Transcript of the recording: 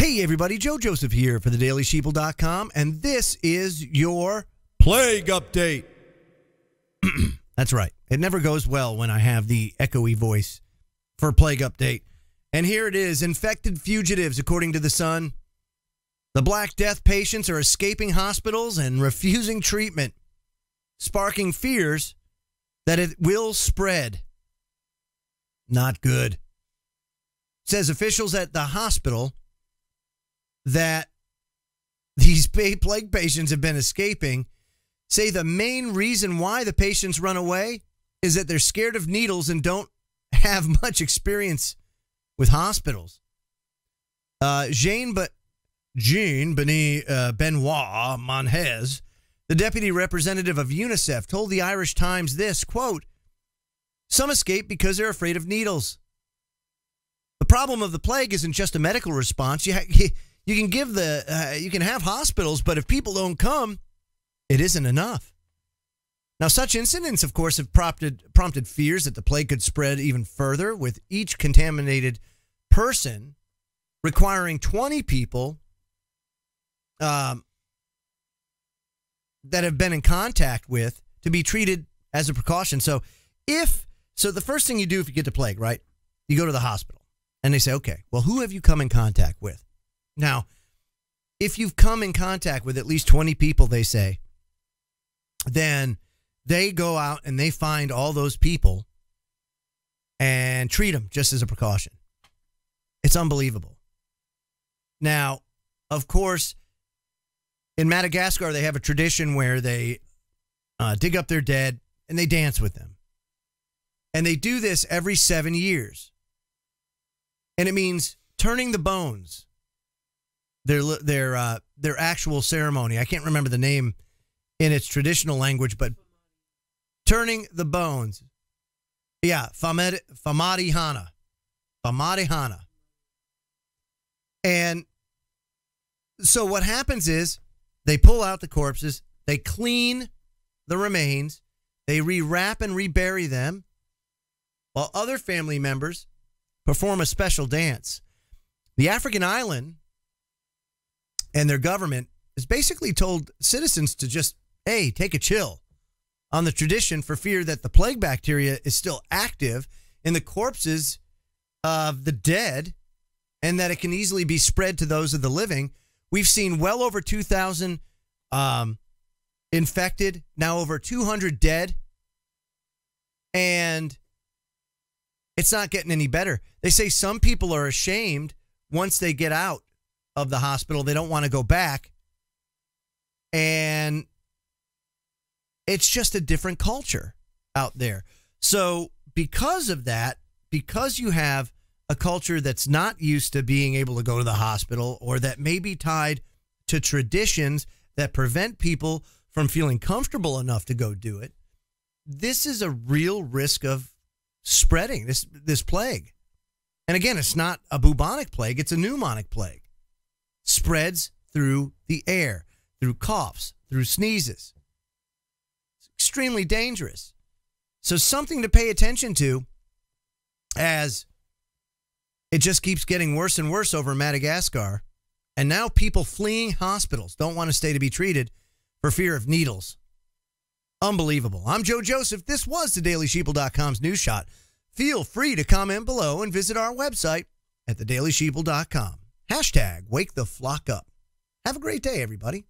Hey everybody, Joe Joseph here for thedailysheeple.com, and this is your Plague Update. That's right. It never goes well when I have the echoey voice for Plague Update. And here it is. Infected fugitives, according to The Sun. The Black Death patients are escaping hospitals and refusing treatment, sparking fears that it will spread. Not good. Says officials at the hospital that these plague patients have been escaping say the main reason why the patients run away is that they're scared of needles and don't have much experience with hospitals. Jean Benoit Monhez, the deputy representative of UNICEF, told the Irish Times this, quote, "Some escape because they're afraid of needles. The problem of the plague isn't just a medical response. You can give you can have hospitals, but if people don't come, it isn't enough." Now, such incidents, of course, have prompted fears that the plague could spread even further, with each contaminated person requiring 20 people that have been in contact with to be treated as a precaution. So the first thing you do if you get the plague, right, you go to the hospital and they say, okay, well, who have you come in contact with? Now, if you've come in contact with at least 20 people, they say, then they go out and they find all those people and treat them just as a precaution. It's unbelievable. Now, of course, in Madagascar, they have a tradition where they dig up their dead and they dance with them. And they do this every 7 years. And it means turning the bones. Their actual ceremony. I can't remember the name in its traditional language, but turning the bones. Yeah, Famadihana. Famadihana. And so what happens is they pull out the corpses, they clean the remains, they rewrap and rebury them, while other family members perform a special dance. The African island and their government has basically told citizens to just, hey, take a chill on the tradition for fear that the plague bacteria is still active in the corpses of the dead and that it can easily be spread to those of the living. We've seen well over 2,000 infected, now over 200 dead, and it's not getting any better. They say some people are ashamed once they get out of the hospital. They don't want to go back. And it's just a different culture out there. So because of that, because you have a culture that's not used to being able to go to the hospital, or that may be tied to traditions that prevent people from feeling comfortable enough to go do it, this is a real risk of spreading this plague. And again, it's not a bubonic plague, it's a pneumonic plague. Spreads through the air, through coughs, through sneezes. It's extremely dangerous. So something to pay attention to, as it just keeps getting worse and worse over Madagascar. And now people fleeing hospitals don't want to stay to be treated for fear of needles. Unbelievable. I'm Joe Joseph. This was thedailysheeple.com's News Shot. Feel free to comment below and visit our website at thedailysheeple.com. # wake the flock up. Have a great day, everybody.